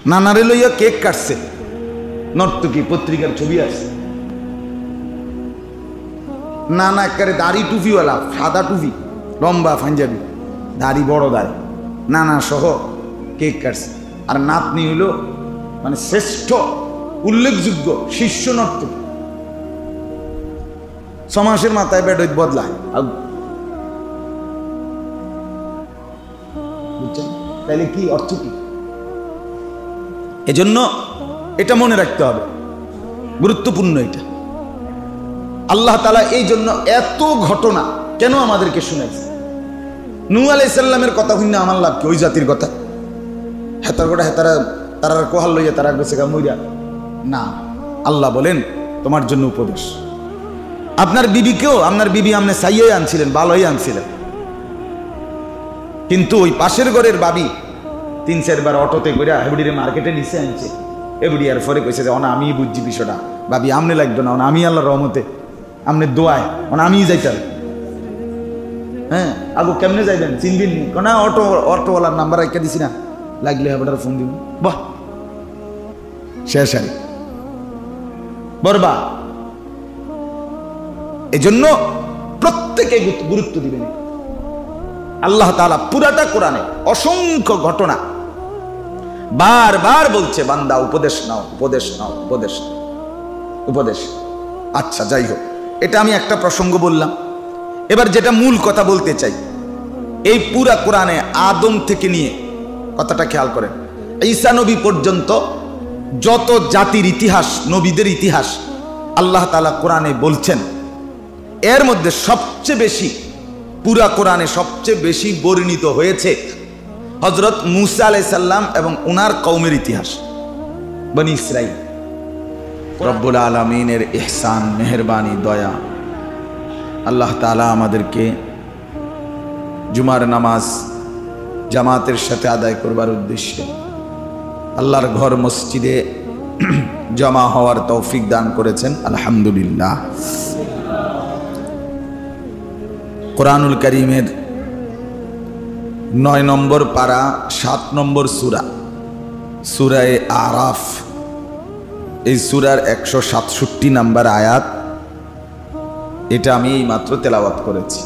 নানারে লইয়া কেক কাটছে, নর্তকী পত্রিকার ছবি আছে। নানা একেবারে দাড়ি টুপিওয়ালা, সাদা টুপি, লম্বা পাঞ্জাবি, দাড়ি বড় দাড়ি, নানা সহ কেক কাটছে। আর নাতনি হইল মানে শ্রেষ্ঠ উল্লেখযোগ্য শিষ্য নর্তক। 6 মাসের মাথায় বেডই বদলায়। বুঝছেন তাইলে কি অর্থ কি? এজন্য এটা মনে রাখতে হবে, গুরুত্বপূর্ণ এটা। আল্লাহ তাআলা এই জন্য এত ঘটনা কেন আমাদেরকে শুনাইছে? নূহ আলাইহিস সালামের কথা শুনে আমার লাভ কি? ওই জাতির কথা হেতার গোটা হেতারা তারা কোহাল লইয়া তারা গেছে গা মইরা না। আল্লাহ বলেন তোমার জন্য উপদেশ। আপনার বিবিকেও, আপনার বিবি আপনি চাইয়াই আনছিলেন, ভালোই আনছিলেন, কিন্তু ওই পাশের ঘরের বাবি 3-4 বার অটোতে করে হেবড়িরে মার্কেটে নিচে আনছে। এবড়ি আর পরে কইছে যে আমি বুঝছি বিষয়টা, ভাবি আমনে লাগতো না, আমি আল্লাহর রহমতে আমনে দোয়ায় আমিই যাইতাম। হ্যাঁ আগু কেমনে যাইবেন চিনবিন না? অটোওয়ালার নাম্বার রেখে দিছি না, লাগলে হেবড়ার ফোন দিব। বাহ, শেষ আর বরবা। এই জন্য প্রত্যেকে গুরুত্ব দিবেন। আল্লাহ তাআলা পুরাটা কোরআনে অসংখ্য ঘটনা বারবার বলছে, বান্দা উপদেশ নাও, উপদেশ নাও, উপদেশ নাও, উপদেশ। আচ্ছা যাই হোক, এটা আমি একটা প্রসঙ্গ বললাম। এবার যেটা মূল কথা বলতে চাই, এই পুরা কোরআনে আদম থেকে নিয়ে, কথাটা খেয়াল করেন, ঈসা নবী পর্যন্ত যত জাতির ইতিহাস, নবীদের ইতিহাস আল্লাহ তাআলা কোরআনে বলছেন, এর মধ্যে সবচেয়ে বেশি, পুরা কোরআনে সবচেয়ে বেশি বর্ণিত হয়েছে হযরত মূসা আলাইহিস সালাম এবং উনার কওমের ইতিহাস, বনি ইসরাইল। রব্বুল আলামিনের ইহসান, মেহেরবানি, দয়া। আল্লাহ তাআলা আমাদেরকে জুমার নামাজ জামাতের সাথে আদায় করবার উদ্দেশ্যে আল্লাহর ঘর মসজিদে জমা হওয়ার তৌফিক দান করেছেন, আলহামদুলিল্লাহ। কোরআনুল কারীমের 9 নম্বর পারা 7 নম্বর সূরা, সূরায়ে আরাফ, এই সূরার 167 নম্বর আয়াত, এটা আমি এইমাত্র তেলাওয়াত করেছি।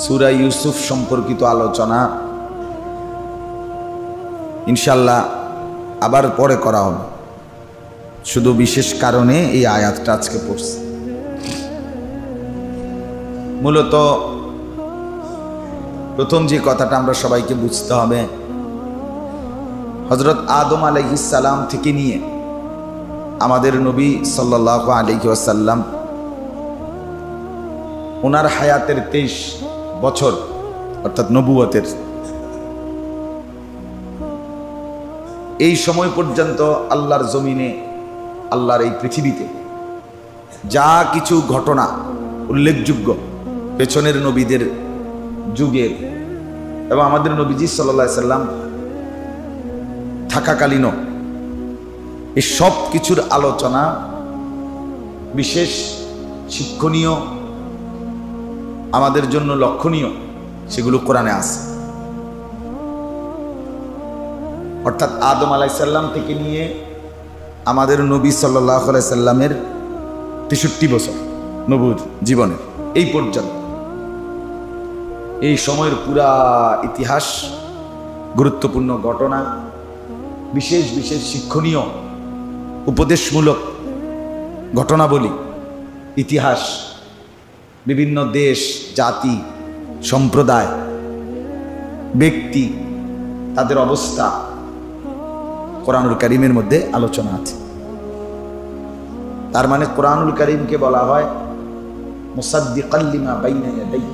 সূরা ইউসুফ সম্পর্কিত আলোচনা ইনশাআল্লাহ আবার পরে করা হবে, শুধু বিশেষ কারণে এই আয়াতটা আজকে পড়ছি। মূলত প্রথম যে কথাটা আমরা সবাইকে বুঝতে হবে, হযরত আদম আলাইহিস সালাম থেকে নিয়ে আমাদের নবী সাল্লাল্লাহু আলাইহি ওয়াসাল্লাম, ওনার হায়াতের 23 বছর অর্থাৎ নবুয়তের, এই সময় পর্যন্ত আল্লাহর জমিনে, আল্লাহর এই পৃথিবীতে যা কিছু ঘটনা উল্লেখযোগ্য পেছনের নবীদের যুগের এবং আমাদের নবীজি সাল্লাল্লাহু আলাইহি সাল্লাম থাকাকালীনও, এই সব কিছুর আলোচনা বিশেষ শিক্ষণীয়, আমাদের জন্য লক্ষণীয়, সেগুলো কোরআনে আছে। অর্থাৎ আদম আলাইহিস সালাম থেকে নিয়ে আমাদের নবী সাল্লাল্লাহু আলাইহি সাল্লামের 63 বছর নবুয়ত জীবনের এই পর্যন্ত, এই সময়ের পুরা ইতিহাস, গুরুত্বপূর্ণ ঘটনা, বিশেষ বিশেষ শিক্ষণীয় উপদেশমূলক ঘটনাবলী, ইতিহাস, বিভিন্ন দেশ, জাতি, সম্প্রদায়, ব্যক্তি, তাদের অবস্থা কোরআনুল কারীমের মধ্যে আলোচনা আছে। তার মানে কোরআনুল কারীমকে বলা হয় মুসাদ্দিকাল লিমা বাইনা ইয়াদাইহি,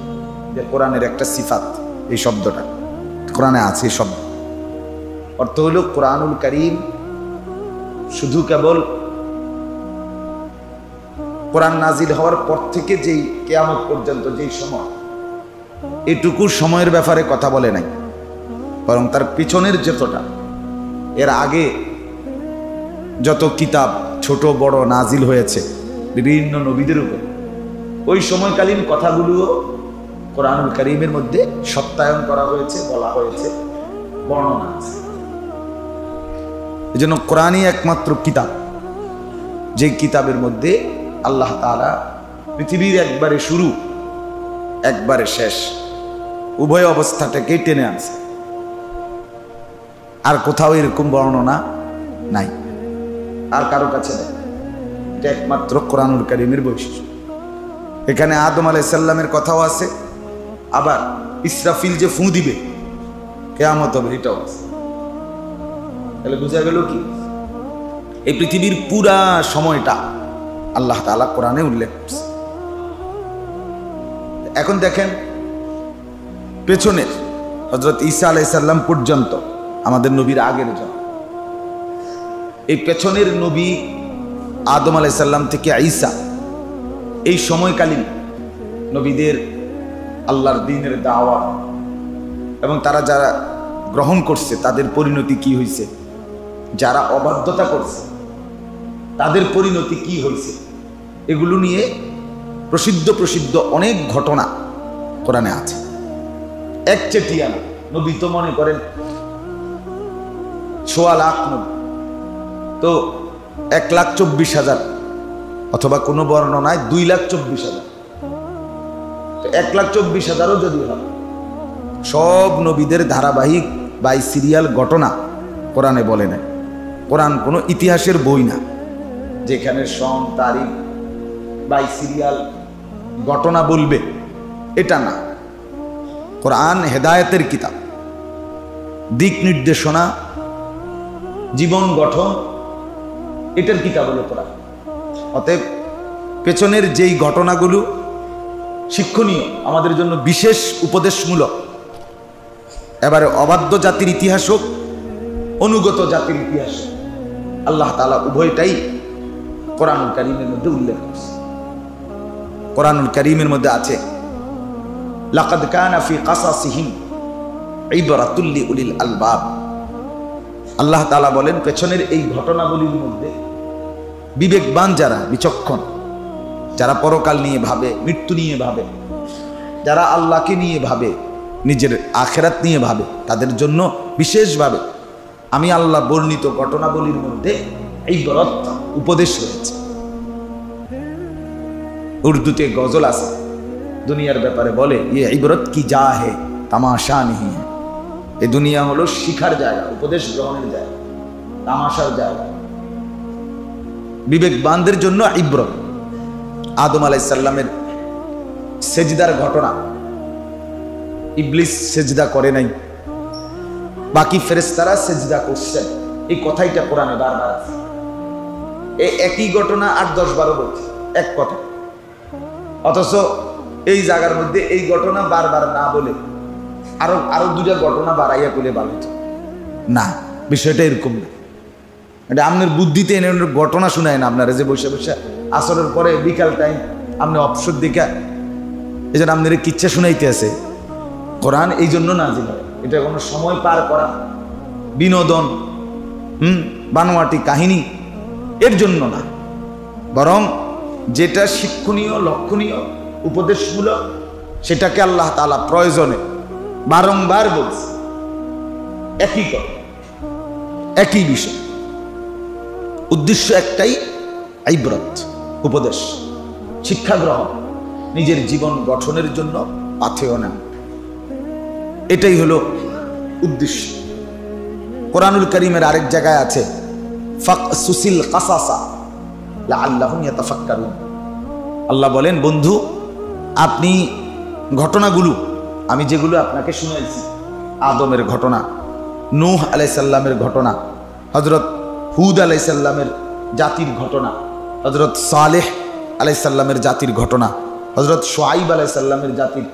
যে কোরআনের একটা সিফাত, এই শব্দটা কোরআনে আছে। এই শব্দ অর্থ হলো কোরআনুল কারীম শুধু কেবল কোরআন নাজিল হওয়ার পর থেকে যেই কিয়ামত পর্যন্ত যেই সময়, এটুকু সময়ের ব্যাপারে কথা বলে নাই, বরং তার পিছনের যতটা, এর আগে যত কিতাব ছোট বড় নাজিল হয়েছে বিভিন্ন নবীদের উপর, ওই সময়কালীন কথাগুলো কোরআনুল কারীমের মধ্যে সত্যায়ন করা হয়েছে, বলা হয়েছে, বর্ণনা আছে। এজন্য কোরআনই একমাত্র কিতাব, যে কিতাবের মধ্যে আল্লাহ তাআলা পৃথিবীর একবারে শুরু একবারে শেষ উভয় অবস্থাটাকে টেনে আনছে। আর কোথাও এরকম বর্ণনা নাই, আর কারো কাছে নেই। এটা একমাত্র কোরআনুল কারীমের বৈশিষ্ট্য। এখানে আদম আলাইহিস সালামের কথাও আছে, আবার ইসরাফিল যে ফু দিবে কিয়ামত হবে এটাও আছে। তাহলে বোঝা গেল কি এই পৃথিবীর পুরা সময়টা আল্লাহ তাআলা কোরআনে উল্লেখ করছে। এখন দেখেন পেছনের হযরত ঈসা আলাইহিস সালাম পর্যন্ত আমাদের নবীর আগের জন, এই পেছনের নবী আদম আলাইহিস সালাম থেকে ঈসা, এই সময়কালীন নবীদের আল্লাহর দ্বীনের দাওয়াত এবং তারা যারা গ্রহণ করছে তাদের পরিণতি কি হয়েছে, যারা অবাধ্যতা করছে তাদের পরিণতি কি হয়েছে, এগুলো নিয়ে প্রসিদ্ধ অনেক ঘটনা কোরআনে আছে। একচেটিয়া না, নবী তো মনে করেন ১৬ লাখ নবী, তো ১,২৪,০০০ অথবা কোনো বর্ণনায় ২,২৪,০০০, তো ১,২৪,০০০ও যদি হয়, সব নবীদের ধারাবাহিক বাই সিরিয়াল ঘটনা কোরআনে বলে নাই। কোরআন কোনো ইতিহাসের বই না যেখানে সন তারিখ বাই সিরিয়াল ঘটনা বলবে, এটা না। কোরআন হেদায়েতের কিতাব, দিক নির্দেশনা, জীবন গঠন, এটার কিতাব হলো কোরআন। অতএব পেছনের যেই ঘটনাগুলো শিক্ষণীয়, আমাদের জন্য বিশেষ উপদেশমূলক, এবারে অবাধ্য জাতির ইতিহাস হোক, অনুগত জাতির ইতিহাস, আল্লাহ তাআলা উভয়টাই কোরআনুল কারীমের মধ্যে উল্লেখ করছে। কোরআনুল কারীমের মধ্যে আছে লাকাদ কানা ফি কাসাসিহিম ইবরাতুল লিউলিল আলবাব। আল্লাহ তাআলা বলেন পেছনের এই ঘটনাগুলির মধ্যে বিবেকবান যারা, বিচক্ষণ যারা পরকাল নিয়ে ভাবে, মৃত্যু নিয়ে ভাবে, যারা আল্লাহকে নিয়ে ভাবে, নিজের আখিরাত নিয়ে ভাবে, তাদের জন্য বিশেষভাবে আমি আল্লাহ বর্ণিত ঘটনাবলীর মধ্যে ইবরত উপদেশ রয়েছে। উর্দুতে গজল আছে, দুনিয়ার ব্যাপারে বলে ইয়ে ইবরত কি যা হে তামাশা নেই হ্যাঁ। এই দুনিয়া হলো শিখার জায়গা, উপদেশ গ্রহণের জায়গা, তামাশার জায়গা। বিবেকবানদের জন্য ইবরত। আদম আলাইহিস সালামের সেজদার ঘটনা, ইবলিস সেজদা করে নাই, বাকি ফেরেশতারা সেজদা করছেন, এই কথাইটা কোরআনে বারবার আছে। এই একই ঘটনা ৮-১০ বলছে এক কথা, অথচ এই জায়গার মধ্যে এই ঘটনা বারবার না বলে আরো দুটা ঘটনা বাড়াইয়া বলে ভালো না। বিষয়টা এরকম না, এটা আপনার বুদ্ধিতে এনে ঘটনা শোনায় না আপনারা, যে বসে বসে আসরের পরে বিকাল টাইম আপনি অবসর দেখা এই জন্য আপনার কিচ্ছা শুনাইতে আছে। কোরআন এই জন্য নাজিল হয়, এটা কোনো সময় পার করা, বিনোদন, বানোয়াটি কাহিনী এর জন্য না, বরং যেটা শিক্ষণীয়, লক্ষণীয়, উপদেশমূলক, সেটাকে আল্লাহ তাআলা প্রয়োজনে বারংবার বলছে। একই কথা, একই বিষয়, উদ্দেশ্য একটাই, ইবরত, উপদেশ, শিক্ষা গ্রহণ, নিজের জীবন গঠনের জন্য পাথেয় না, এটাই হলো উদ্দেশ্য। কোরআনুল কারীমের আরেক জায়গায় আছে ফাকসুসিল কাসাসা লাআল্লাহুম ইয়াতাফাক্কারুন। আল্লাহ বলেন বন্ধু, আপনি ঘটনাগুলো আমি যেগুলো আপনাকে শুনাইছি, আদমের ঘটনা, নূহ আলাইহিস সালামের ঘটনা, হযরত হুদ আলাইহিস সালামের জাতির ঘটনা, হযরত সালেহ আলাইহিস সালামের জাতির ঘটনা, হযরত শুআইব আলাইহিস সালামের জাতির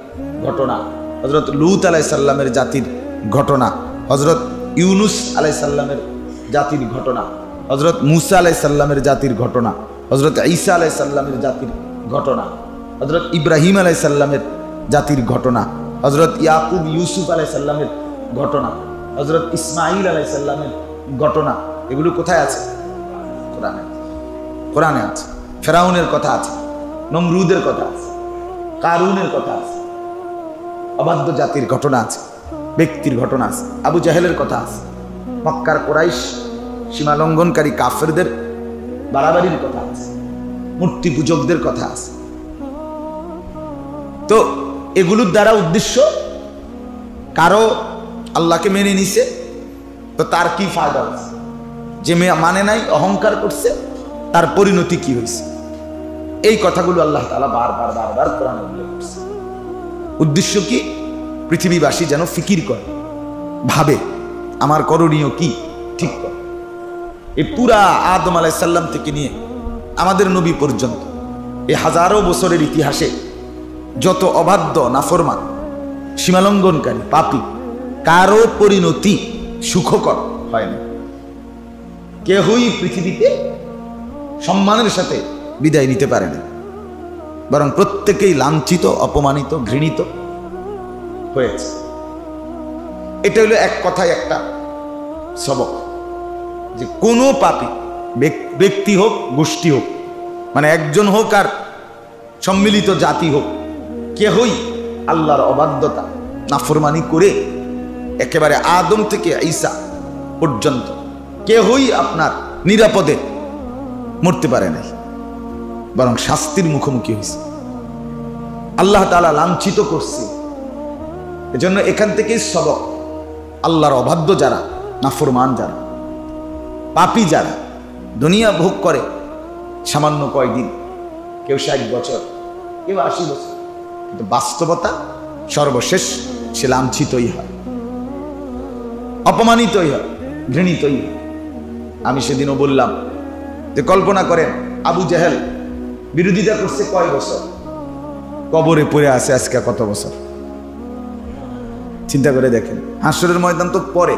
ঘটনা, হযরত লূত আলাইহিস সালামের জাতির ঘটনা, হযরত ইউনুস আলাইহিস সালামের জাতির ঘটনা, হযরত মূসা আলাইহিস সালামের জাতির ঘটনা, হযরত ঈসা আলাইহিস সালামের জাতির ঘটনা, হযরত ইব্রাহিম আলাইহিস সালামের জাতির ঘটনা, হযরত ইয়াকুব ইউসুফ আলাইহিস সালামের ঘটনা, হযরত ইসমাঈল আলাইহিস সালামের ঘটনা, এগুলো কোথায় আছে? কোরআনে। কোরআনে আছে। ফেরাউনের কথা আছে, নমরুদের কথা আছে, কারুনের কথা আছে, অবাধ্য জাতির ঘটনা আছে, ব্যক্তির ঘটনা আছে, আবু জাহেলের কথা আছে, মক্কার কুরাইশ সীমা লঙ্ঘনকারী কাফেরদের বাড়াবাড়ির কথা আছে, মূর্তি পূজকদের কথা আছে। তো এগুলোর দ্বারা উদ্দেশ্য, কারো আল্লাহকে মেনে নিছে তো তার কি ফায়দা হয়েছে, যে মানে নাই অহংকার করছে তার পরিণতি কি হয়েছে, এই কথাগুলো আল্লাহ তাআলা বারবার বারবার কোরআনে উল্লেখ করছে। উদ্দেশ্য কি? পৃথিবীবাসী যেন ফিকির করে, ভাবে আমার করণীয় কি, ঠিক করে। এই পুরা আদম আলাইহিস সালাম থেকে নিয়ে আমাদের নবী পর্যন্ত এই হাজারো বছরের ইতিহাসে যত অবাধ্য, নাফরমান, সীমালঙ্ঘনকারী, পাপী, কারো পরিণতি সুখকর হয় না। কেহই পৃথিবীতে সম্মানের সাথে বিদায় নিতে পারে না, বরং প্রত্যেকেই লাঞ্ছিত, অপমানিত, ঘৃণিত হয়েছে। এটা হলো এক কথায় একটা সবক, যে কোনো পাপী, ব্যক্তি হোক, গোষ্ঠী হোক, মানে একজন হোক আর সম্মিলিত জাতি হোক, কেহই আল্লাহর অবাধ্যতা, নাফরমানি করে একেবারে আদম থেকে ঈসা পর্যন্ত কেহই আপনার নিরাপদে মরতে পারে নাই, বরং শাস্তির মুখোমুখি হয়েছে। আল্লাহ তাআলা লাঞ্ছিত করছে। এজন্য এখান থেকেই সবক, আল্লাহর অবাধ্য যারা, নাফরমান যারা, পাপী যারা, দুনিয়া ভোগ করে সামান্য কয়দিন, কেউ 60 বছর, কেউ 80 বছর, কিন্তু বাস্তবতা সর্বশেষ সে লাঞ্ছিতই হয়, অপমানিতই হয়, ঘৃণিতই হয়। আমি সেদিনও বললাম যে কল্পনা করেন আবু জেহেল বিরোধিতা করছে কয় বছর, কবরে পড়ে আছে আজকে কত বছর। চিন্তা করে দেখেন, হাসরের ময়দান তো পরে।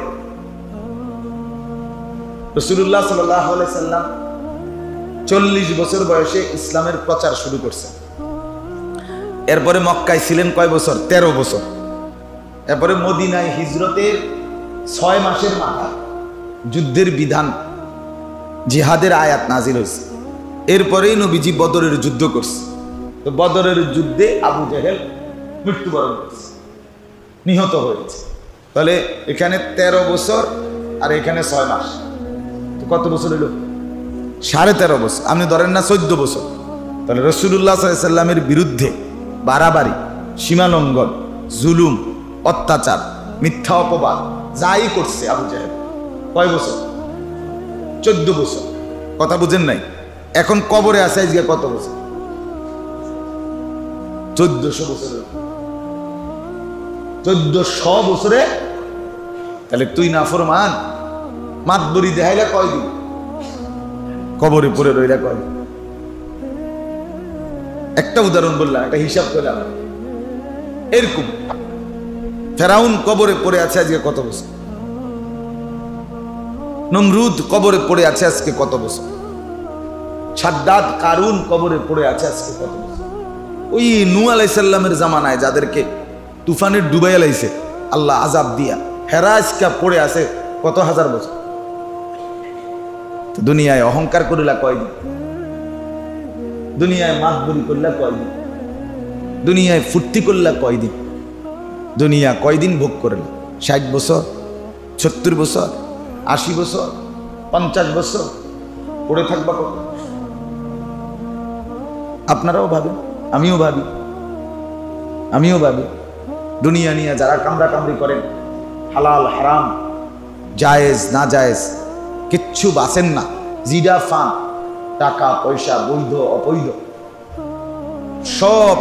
রাসূলুল্লাহ সাল্লাল্লাহু আলাইহি সাল্লাম 40 বছর বয়সে ইসলামের প্রচার শুরু করছেন। এরপরে মক্কায় ছিলেন কয় বছর? 13 বছর। এরপরে মদিনায় হিজরতের 6 মাসের মাথা যুদ্ধের বিধান, জিহাদের আয়াত নাজিল হয়েছে। এরপরেই নবীজি বদরের যুদ্ধ করছে। তো বদরের যুদ্ধে আবু জেহেল মৃত্যুবরণ করেছে, নিহত হয়েছে। তাহলে এখানে 13 বছর আর এখানে 6 মাস, তো কত বছর হলো? 13.5 বছর। আপনি ধরেন না 14 বছর। তাহলে রাসূলুল্লাহ সাল্লাল্লাহু আলাইহি সাল্লামের বিরুদ্ধে বাড়াবাড়ি, সীমালঙ্ঘন, জুলুম, অত্যাচার, মিথ্যা অপবাদ যাই করছে আবু জেহেল, কয় বছর? 14 বছর। কথা বুঝেন নাই? এখন কবরে আছে আজকে কত বছর? 1400 বছর। 1400 বছরে। তাহলে তুই নাফরমান, মাতবরি দেখাইলা কয়দিন, কবরে পড়ে রইলা কয়দিন। একটা উদাহরণ বললাম, একটা হিসাব করলাম। এরকম ফেরাউন কবরে পড়ে আছে আজকে কত বছর, নমরুদ কবরে পড়ে আছে আজকে কত বছর, সাদ্দাদ, কারুন কবরে পড়ে আছে আজকে কত বছর। ওই নূহ আলাইহিস সালামের জামানায় যাদেরকে তুফানের ডুবাইয়া লাইছে আল্লাহ আযাব দিয়া, হেরা আজকে পড়ে আছে কত হাজার বছর। দুনিয়ায় অহংকার করিলা কয়দিন, দুনিয়ায় মাতবরি করলা কয়দিন, দুনিয়ায় ফুর্তি করলা কয়দিন, দুনিয়া কয়দিন ভোগ করলা? 60 বছর, 70 বছর, 80 বছর, 50 বছর পড়ে থাকবা কত? আপনারাও ভাবেন, আমিও ভাবি। দুনিয়া নিয়ে যারা কামড়া কামড়ি করেন, হালাল হারাম, জায়েজ না জায়েজ কিচ্ছু বাঁচেন না, জিডা ফান, টাকা পয়সা, বৈধ অবৈধ সব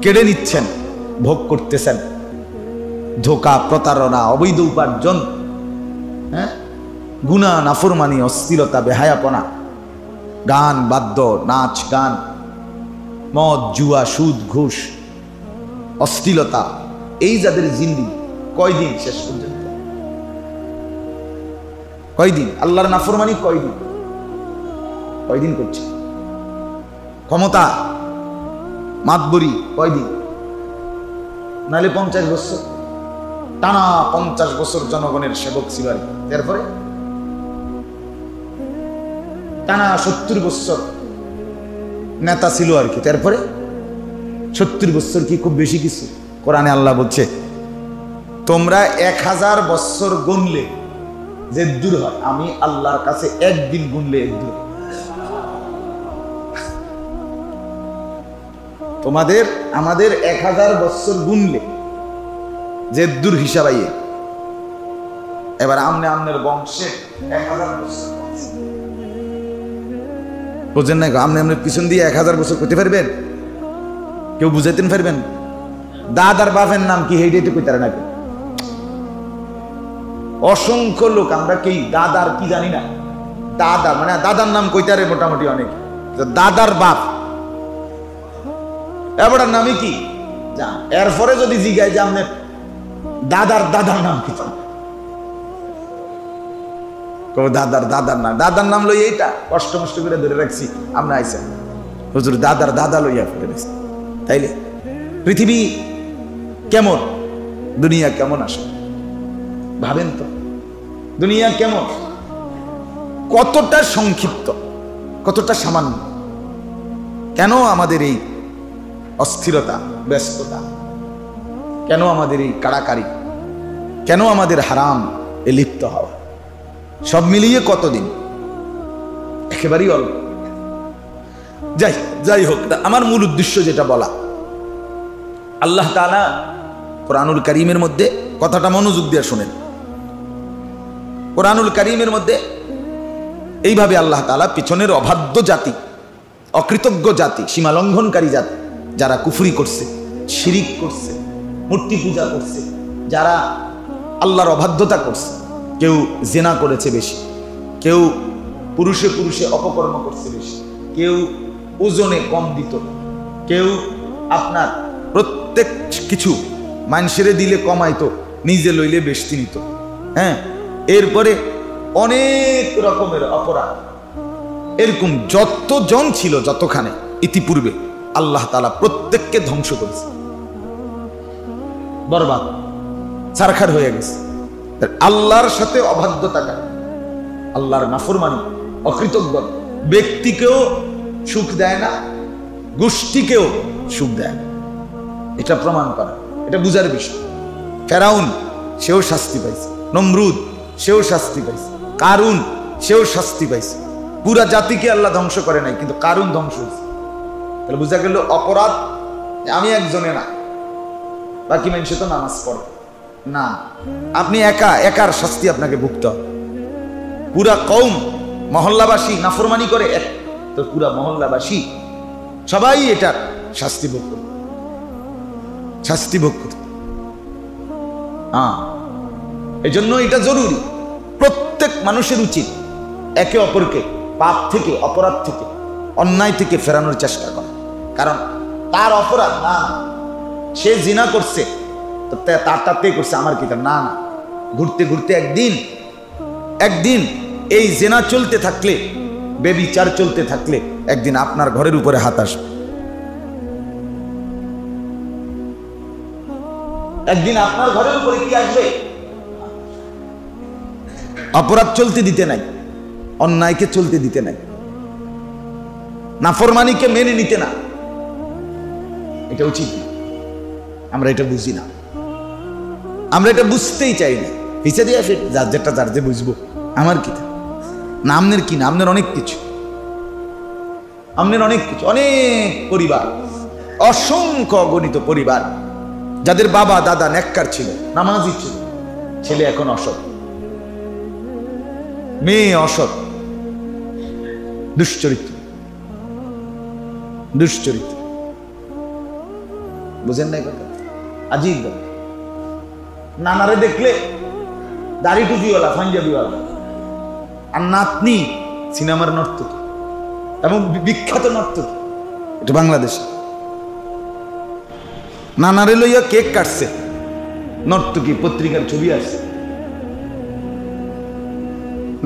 কেড়ে নিচ্ছেন, ভোগ করতেছেন। ধোঁকা, প্রতারণা, অবৈধ উপার্জন, গুনাহ, নাফরমানি, অশ্লীলতা, বেহায়াপনা, গান, বাদ্য, নাচ গান, মদ, জুয়া, সুদ, ঘুষ, অশ্লীলতা, এই যাদের জিন্দেগি কয়দিন শেষ পর্যন্ত? কয়দিন? আল্লাহর নাফরমানি কয়দিন করছে? ক্ষমতা, মাতবরি কয়দিন? নাহলে 50 বছর টানা, 50 বছর জনগণের সেবক ছিল। তারপরে টানা 70 বছর নেতা ছিল আর কি। তারপরে 70 বছর কি খুব বেশি কিছু? কোরআনে আল্লাহ বলছে তোমরা 1000 বছর গুনলে যে দূর হয়, আমি আল্লাহর কাছে একদিন গুনলে দূর। তোমাদের আমাদের 1000 বছর গুনলে যে দূর হিসাব আইয়ে, এবার আমনের বংশে 1000 বছর বুঝেন না? আমনের পিছন দিয়ে 1000 বছর করতে পারবেন? কেউ বুঝাইতেন পারবেন? দাদার বাপের নাম কি হেইটাই তো কইতারে না। অসংখ্য লোক আমরা কি দাদার কি জানি না, দাদা মানে দাদার নাম কইতারে মোটামুটি অনেক, দাদার বাপ এবার নামে কি জান। এরপরে যদি জিগায় যে আপনার দাদার নাম কি, দাদার নাম লই, এইটা কষ্ট মষ্ট করে ধরে রাখছি আমরা আইসা হুজুর দাদা লইয়া ফেলে রাখছি। তাইলে পৃথিবী কেমন, দুনিয়া কেমন আসে ভাবেন তো? দুনিয়া কেমন, কতটা সংক্ষিপ্ত, কতটা সামান্য। কেন আমাদের এই অস্থিরতা, ব্যস্ততা, কেন আমাদের এই কাড়াকাড়ি, কেন আমাদের হারাম এ লিপ্ত হওয়া? সব মিলিয়ে কতদিন, একেবারেই অল্প। যাই হোক, আমার মূল উদ্দেশ্য যেটা বলা, আল্লাহ তাআলা কোরআনুল কারীমের মধ্যে, কথাটা মনোযোগ দিয়ে শুনেন, কোরআনুল কারীমের মধ্যে এইভাবে আল্লাহ তাআলা পিছনের অবাধ্য জাতি, অকৃতজ্ঞ জাতি, সীমালঙ্ঘনকারী জাতি, যারা কুফরি করছে, শিরিক করছে, মূর্তি পূজা করছে, যারা আল্লাহর অবাধ্যতা করছে, কেউ জিনা করেছে বেশি, কেউ পুরুষে অপকর্ম করছে বেশি, কেউ ওজনে কম দিত, কেউ আপনার প্রত্যেক কিছু মানুষের দিলে কমাইতো, নিজে লইলে বেশি নিত। হ্যাঁ, এরপরে অনেক রকমের অপরাধ, এরকম যতজন ছিল যতখানে ইতিপূর্বে, আল্লাহ তাআলা প্রত্যেককে ধ্বংস করেছে, বরবাদ, ছারখার হয়ে গেছে। আল্লাহর সাথে অবাধ্যতা, আল্লাহর নাফরমানি, অকৃতজ্ঞ ব্যক্তিকেও সুখ দেয় না, গোষ্ঠীকেও সুখ দেয় না। এটা প্রমাণ করা, এটা বুঝার বিষয়। ফেরাউন সেও শাস্তি পাইছে, নমরুদ সেও শাস্তি পাইছে, কারুন সেও শাস্তি পাইছে। পুরা জাতিকে আল্লাহ ধ্বংস করে নাই, কিন্তু কারুন ধ্বংস হয়েছে। তাহলে বুঝা গেল অপরাধ আমি একজনে না, বাকি মানুষে তো নামাজ পড়ে না, আপনি একার শাস্তি আপনাকে ভুগতে হবে। পুরা কওম মহল্লাবাসী নাফরমানি করে, তো পুরা মহল্লাবাসী সবাই এটার শাস্তি ভোগ করবে, শাস্তি ভোগ করবে। এই জন্য এটা জরুরি, প্রত্যেক মানুষের উচিত একে অপরকে পাপ থেকে, অপরাধ থেকে, অন্যায় থেকে ফেরানোর চেষ্টা করা। কারণ তার অপরাধ না, সে জিনা করছে তো তারটাতে করছে, আমার কি না? ঘুরতে ঘুরতে একদিন এই জিনা চলতে থাকলে, বেবিচার চলতে থাকলে, একদিন আপনার ঘরের উপরে হাত আসবে, একদিন আপনার ঘরের উপরে কি আসবে? অপরাধ চলতে দিতে নাই, অন্যায়কে চলতে দিতে নাই, নাফরমানিকে মেনে নিতে না। এটা উচিত না, আমরা এটা বুঝি না, আমরা এটা বুঝতেই চাই না। পিছিয়ে দিয়ে আসে যার যেটা, যার যে বুঝবো, আমার কি না, আমনের কি না, আমনের অনেক কিছু, আমনের অনেক কিছু, অনেক পরিবার, অসংখ্য অগণিত পরিবার যাদের বাবা দাদা নেককার ছিল, নামাজি ছিল, ছেলে এখন অসৎ, মেয়ে অসৎ, দুশ্চরিত্র, বুঝেন না কথা? আজীব। নানারে দেখলে দাড়ি টুপিওয়ালা, পাঞ্জাবিওয়ালা, আর নাতনি সিনেমার নর্তকী, এবং বিখ্যাত নর্তকী, এটা বাংলাদেশে। নানারে লইয়া কেক কাটছে, নর্তকী, পত্রিকার ছবি আসছে,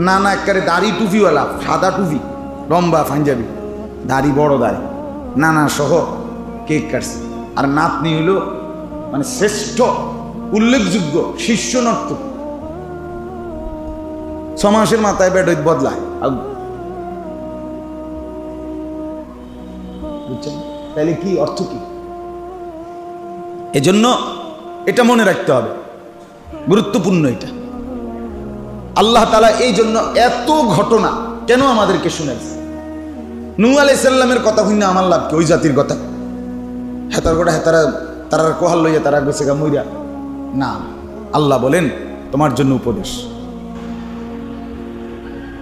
নানা একেবারে দাড়ি টুপিওয়ালা, সাদা টুপি, লম্বা পাঞ্জাবি, দাড়ি বড় দাড়ি, নানা সহ কেক কাটছে। আর নাতনি হইল মানে শ্রেষ্ঠ উল্লেখযোগ্য শীর্ষ নর্তক, 6 মাসের মাথায় বেডই বদলায়। বুঝছেন? তাহলে কি অর্থ কি? এজন্য এটা মনে রাখতে হবে, গুরুত্বপূর্ণ এটা। আল্লাহ তাআলা এই জন্য এত ঘটনা কেন আমাদেরকে শুনেছে? নূহ আলাইহিস সালামের কথা হইনা আমার লাভ কি? ওই জাতির কথা হেতার গোটা হেতারা তারা কোহাল লইয়া তারা গেছে গা মইরা না। আল্লাহ বলেন তোমার জন্য উপদেশ।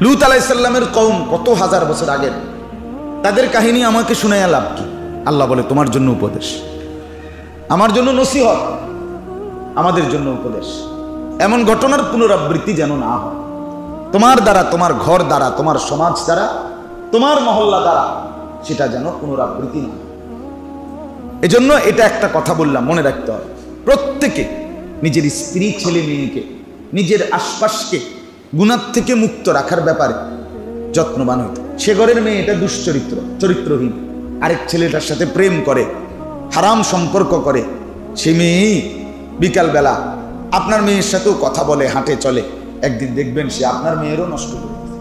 লূত আলাইহিস সালামের কওম কত হাজার বছর আগের, তাদের কাহিনী আমাকে শুনাইয়া লাভ কি? আল্লাহ বলে তোমার জন্য উপদেশ, আমার জন্য নসিহত, আমাদের জন্য উপদেশ। এমন ঘটনার পুনরাবৃত্তি যেন না হয়, তোমার দ্বারা, তোমার ঘর দ্বারা, তোমার সমাজ দ্বারা, তোমার মহল্লা দ্বারা সেটা যেন পুনরাবৃত্তি না হয়। এজন্য এটা একটা কথা বললাম, মনে রাখতে হবে প্রত্যেকে নিজের স্ত্রী, ছেলে মেয়েকে, নিজের আশপাশকে গুনাহ থেকে মুক্ত রাখার ব্যাপারে যত্নবান হইতে। সে ঘরের মেয়ে এটা দুশ্চরিত্র, চরিত্রহীন, আরেক ছেলেটার সাথে প্রেম করে, হারাম সম্পর্ক করে, সে মেয়েই বিকালবেলা আপনার মেয়ের সাথেও কথা বলে, হাঁটে, চলে, একদিন দেখবেন সে আপনার মেয়েরও নষ্ট করে দিয়েছে।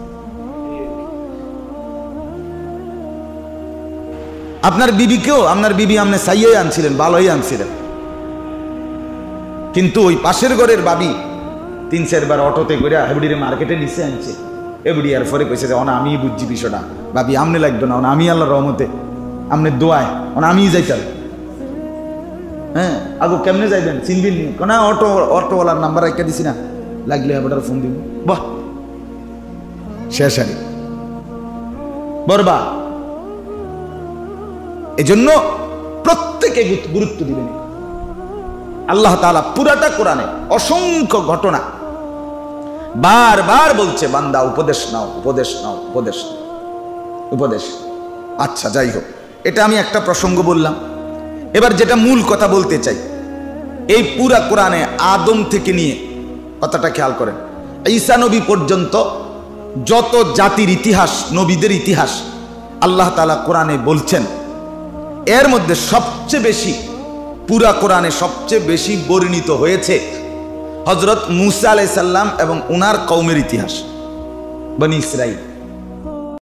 আপনার বিবিকেও, আপনার বিবি আপনি সাইয়াই আনছিলেন, ভালোই আনছিলেন, কিন্তু ওই পাশের ঘরের বাবি ৩-৪ বার অটোতে করে হেবড়িরে মার্কেটে নিচে আনছে। এবড়ি আর পরে কইছে যে আমি বুঝছি বিষয়টা, ভাবি আমনে লাগবে না, আমি আল্লাহর রহমতে আমনে দোয়ায় আমিই যাইতাম। হ্যাঁ, আগো কেমনে যাইবেন চিনবিন নি? না, অটোওয়ালার নাম্বার একটা দিছি না, লাগলে এবার ফোন দিব। বাহ, শেষ আরে বরবা। এজন্য প্রত্যেকে গুরুত্ব দিবেন। আল্লাহ তাআলা পুরাটা কোরআনে অসংখ্য ঘটনা বারবার বলছে, বান্দা উপদেশ নাও, উপদেশ নাও, উপদেশ নাও, উপদেশ। আচ্ছা, যাই হোক, এটা আমি একটা প্রসঙ্গ বললাম। এবার যেটা মূল কথা বলতে চাই, এই পুরা কোরআনে আদম থেকে নিয়ে কথাটা খেয়াল করেন, ঈসা নবী পর্যন্ত যত জাতির ইতিহাস, নবীদের ইতিহাস আল্লাহ তাআলা কোরআনে বলছেন, এর মধ্যে সবচেয়ে বেশি, পুরা কোরআনে সবচেয়ে বেশি বর্ণিত হয়েছে হযরত মূসা আলাইহিস সালাম এবং উনার কওমের ইতিহাস, বনি ইসরাইল।